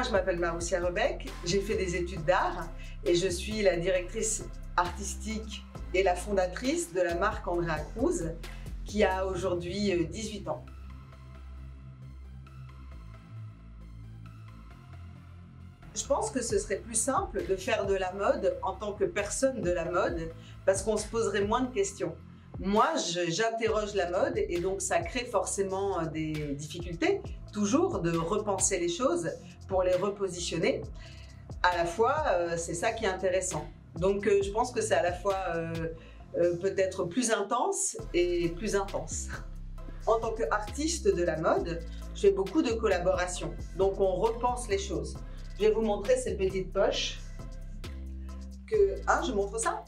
je m'appelle Maroussia Rebec, j'ai fait des études d'art et je suis la directrice artistique et la fondatrice de la marque Andrea Cruz qui a aujourd'hui 18 ans. Je pense que ce serait plus simple de faire de la mode en tant que personne de la mode parce qu'on se poserait moins de questions. Moi, j'interroge la mode et donc ça crée forcément des difficultés, toujours de repenser les choses pour les repositionner. À la fois, c'est ça qui est intéressant. Donc je pense que c'est à la fois peut-être plus intense et plus intense. En tant qu'artiste de la mode, je fais beaucoup de collaborations. Donc on repense les choses. Je vais vous montrer ces petites poches. Je montre ça.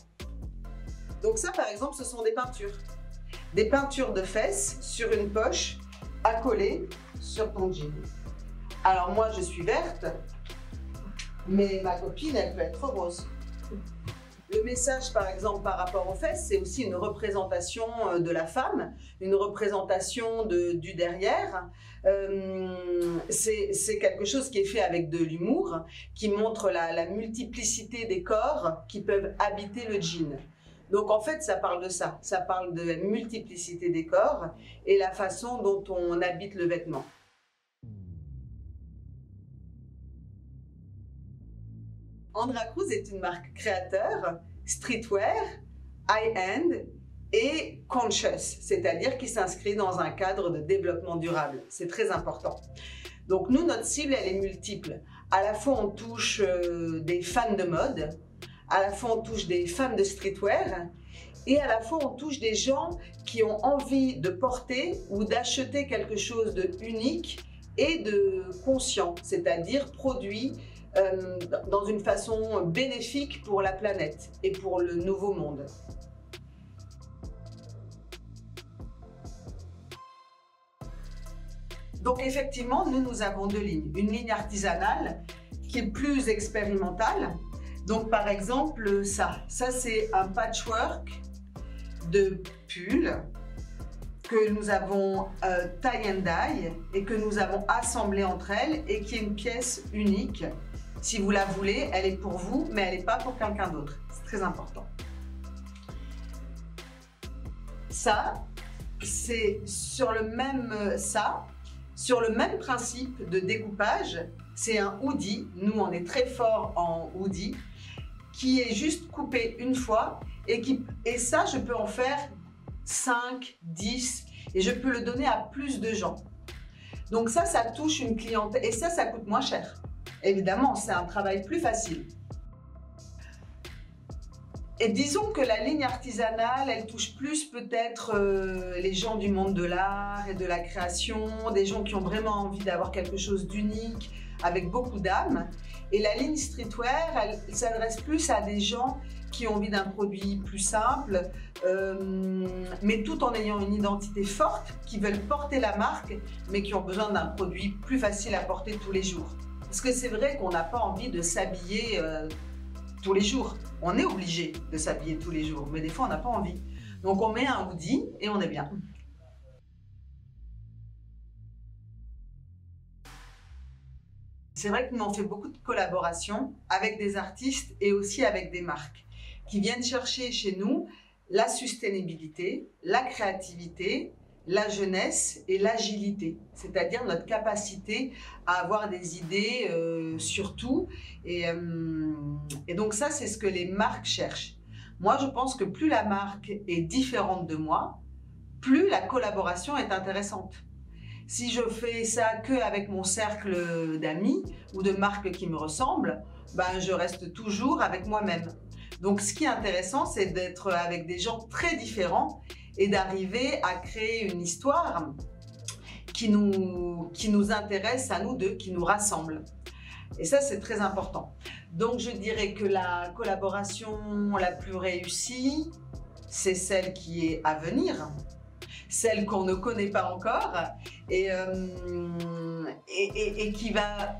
Donc ça, par exemple, ce sont des peintures. Des peintures de fesses sur une poche à coller sur ton jean. Alors moi, je suis verte, mais ma copine, elle peut être rose. Le message, par exemple, par rapport aux fesses, c'est aussi une représentation de la femme, une représentation du derrière. C'est quelque chose qui est fait avec de l'humour, qui montre la multiplicité des corps qui peuvent habiter le jean. Donc en fait, ça parle de ça. Ça parle de la multiplicité des corps et la façon dont on habite le vêtement. Andrea Cruz est une marque créateur, streetwear, high-end et conscious, c'est-à-dire qui s'inscrit dans un cadre de développement durable. C'est très important. Donc nous, notre cible, elle est multiple. À la fois, on touche des fans de mode, à la fois, on touche des fans de streetwear et à la fois, on touche des gens qui ont envie de porter ou d'acheter quelque chose de unique et de conscient, c'est-à-dire produit dans une façon bénéfique pour la planète et pour le nouveau monde. Donc effectivement, nous avons deux lignes. Une ligne artisanale qui est plus expérimentale. Donc par exemple, ça c'est un patchwork de pull que nous avons tie and dye et que nous avons assemblé entre elles et qui est une pièce unique. Si vous la voulez, elle est pour vous, mais elle n'est pas pour quelqu'un d'autre. C'est très important. Ça, c'est sur le même principe de découpage. C'est un hoodie. Nous, on est très fort en hoodie, qui est juste coupé une fois et ça, je peux en faire 5, 10 et je peux le donner à plus de gens. Donc ça touche une clientèle et ça coûte moins cher. Évidemment, c'est un travail plus facile. Et disons que la ligne artisanale, elle touche plus peut-être les gens du monde de l'art et de la création, des gens qui ont vraiment envie d'avoir quelque chose d'unique, avec beaucoup d'âme. Et la ligne streetwear, elle s'adresse plus à des gens qui ont envie d'un produit plus simple, mais tout en ayant une identité forte, qui veulent porter la marque, mais qui ont besoin d'un produit plus facile à porter tous les jours. Parce que c'est vrai qu'on n'a pas envie de s'habiller tous les jours. On est obligé de s'habiller tous les jours, mais des fois on n'a pas envie. Donc on met un hoodie et on est bien. C'est vrai que nous on fait beaucoup de collaborations avec des artistes et aussi avec des marques qui viennent chercher chez nous la sustainabilité, la créativité, la jeunesse et l'agilité, c'est-à-dire notre capacité à avoir des idées sur tout. Et donc ça, c'est ce que les marques cherchent. Moi, je pense que plus la marque est différente de moi, plus la collaboration est intéressante. Si je fais ça qu'avec mon cercle d'amis ou de marques qui me ressemblent, ben, je reste toujours avec moi-même. Donc ce qui est intéressant, c'est d'être avec des gens très différents et d'arriver à créer une histoire qui nous intéresse à nous deux, qui nous rassemble. Et ça, c'est très important. Donc, je dirais que la collaboration la plus réussie, c'est celle qui est à venir, celle qu'on ne connaît pas encore et qui va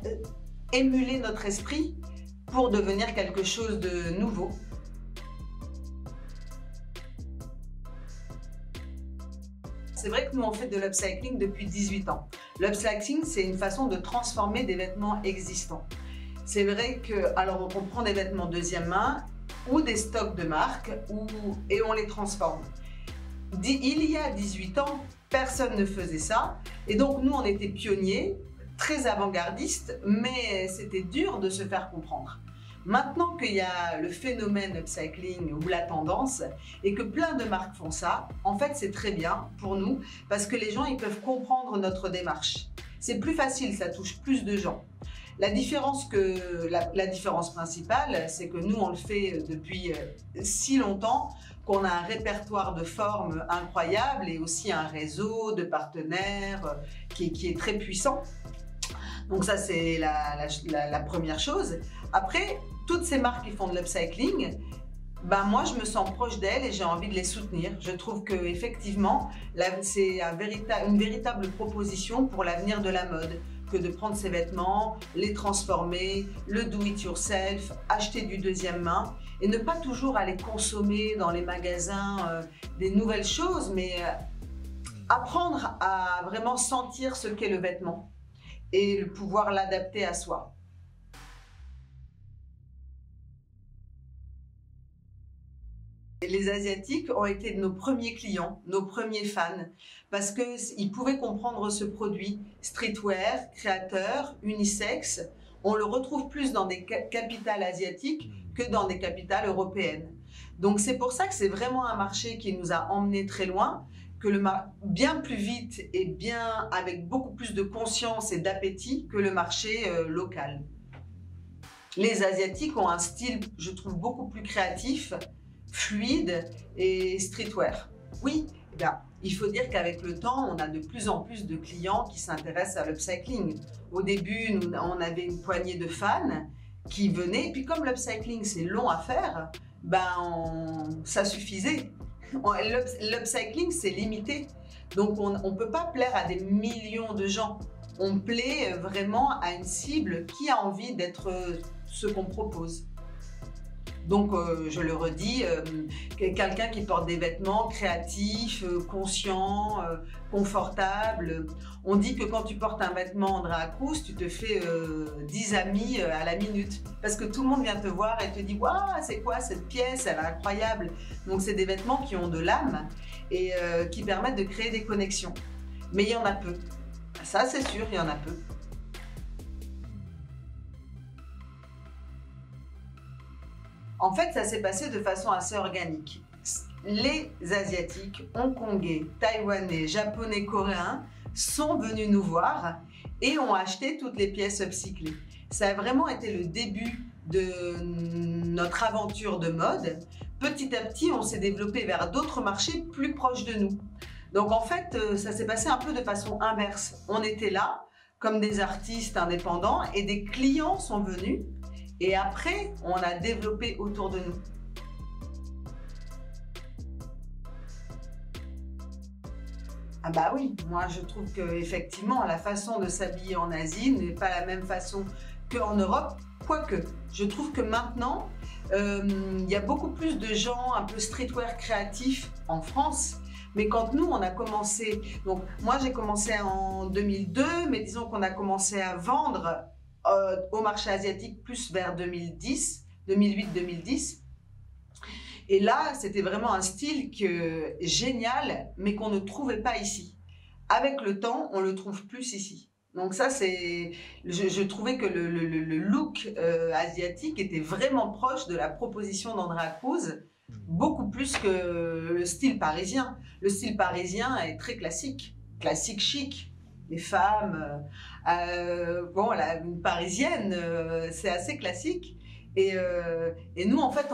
émuler notre esprit pour devenir quelque chose de nouveau. C'est vrai que nous, on fait de l'upcycling depuis 18 ans. L'upcycling, c'est une façon de transformer des vêtements existants. C'est vrai que, alors on prend des vêtements deuxième main ou des stocks de marque et on les transforme. Il y a 18 ans, personne ne faisait ça et donc nous on était pionniers, très avant-gardistes, mais c'était dur de se faire comprendre. Maintenant qu'il y a le phénomène upcycling ou la tendance et que plein de marques font ça, en fait c'est très bien pour nous parce que les gens ils peuvent comprendre notre démarche. C'est plus facile, ça touche plus de gens. La différence principale, c'est que nous on le fait depuis si longtemps qu'on a un répertoire de formes incroyable et aussi un réseau de partenaires qui est très puissant. Donc ça c'est la première chose. Après, toutes ces marques qui font de l'upcycling, ben moi je me sens proche d'elles et j'ai envie de les soutenir. Je trouve qu'effectivement c'est une véritable proposition pour l'avenir de la mode que de prendre ses vêtements, les transformer, le do it yourself, acheter du deuxième main et ne pas toujours aller consommer dans les magasins des nouvelles choses, mais apprendre à vraiment sentir ce qu'est le vêtement et pouvoir l'adapter à soi. Les Asiatiques ont été nos premiers clients, nos premiers fans, parce qu'ils pouvaient comprendre ce produit streetwear, créateur, unisexe. On le retrouve plus dans des capitales asiatiques que dans des capitales européennes. Donc c'est pour ça que c'est vraiment un marché qui nous a emmenés très loin, bien plus vite et bien avec beaucoup plus de conscience et d'appétit que le marché local. Les Asiatiques ont un style, je trouve, beaucoup plus créatif, fluide et streetwear. Oui, il faut dire qu'avec le temps, on a de plus en plus de clients qui s'intéressent à l'upcycling. Au début, on avait une poignée de fans qui venaient, et puis comme l'upcycling c'est long à faire, ça suffisait. L'upcycling c'est limité, donc on ne peut pas plaire à des millions de gens. On plaît vraiment à une cible qui a envie d'être ce qu'on propose. Donc, je le redis, quelqu'un qui porte des vêtements créatifs, conscients, confortables. On dit que quand tu portes un vêtement Andrea Cruz, tu te fais 10 amis à la minute. Parce que tout le monde vient te voir et te dit « Waouh, c'est quoi cette pièce? Elle est incroyable !» Donc, c'est des vêtements qui ont de l'âme et qui permettent de créer des connexions. Mais il y en a peu. Ça, c'est sûr, il y en a peu. En fait, ça s'est passé de façon assez organique. Les Asiatiques, Hongkongais, Taïwanais, Japonais, Coréens sont venus nous voir et ont acheté toutes les pièces upcyclées. Ça a vraiment été le début de notre aventure de mode. Petit à petit, on s'est développé vers d'autres marchés plus proches de nous. Donc en fait, ça s'est passé un peu de façon inverse. On était là comme des artistes indépendants et des clients sont venus. Et après, on a développé autour de nous. Ah bah oui, moi je trouve qu'effectivement la façon de s'habiller en Asie n'est pas la même façon qu'en Europe, quoique je trouve que maintenant il y a beaucoup plus de gens un peu streetwear créatifs en France. Mais quand nous, on a commencé, donc moi j'ai commencé en 2002, mais disons qu'on a commencé à vendre au marché asiatique plus vers 2008-2010. Et là, c'était vraiment un style génial, mais qu'on ne trouvait pas ici. Avec le temps, on le trouve plus ici. Donc ça, je trouvais que le look asiatique était vraiment proche de la proposition d'Andrea Cruz, beaucoup plus que le style parisien. Le style parisien est très classique, classique chic. Les femmes, une parisienne, c'est assez classique. Et nous, en fait,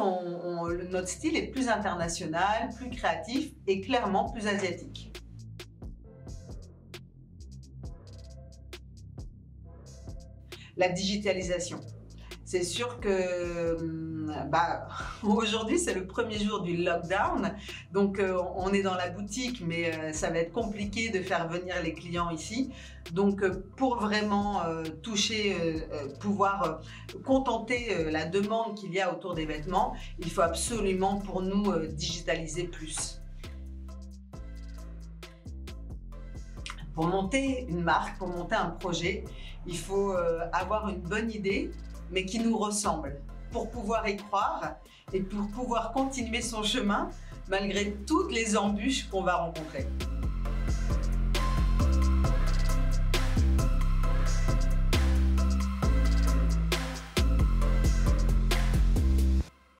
notre style est plus international, plus créatif et clairement plus asiatique. La digitalisation. C'est sûr que aujourd'hui, c'est le premier jour du lockdown. Donc, on est dans la boutique, mais ça va être compliqué de faire venir les clients ici. Donc, pour vraiment pouvoir contenter la demande qu'il y a autour des vêtements, il faut absolument pour nous digitaliser plus. Pour monter une marque, pour monter un projet, il faut avoir une bonne idée, mais qui nous ressemble, pour pouvoir y croire et pour pouvoir continuer son chemin malgré toutes les embûches qu'on va rencontrer.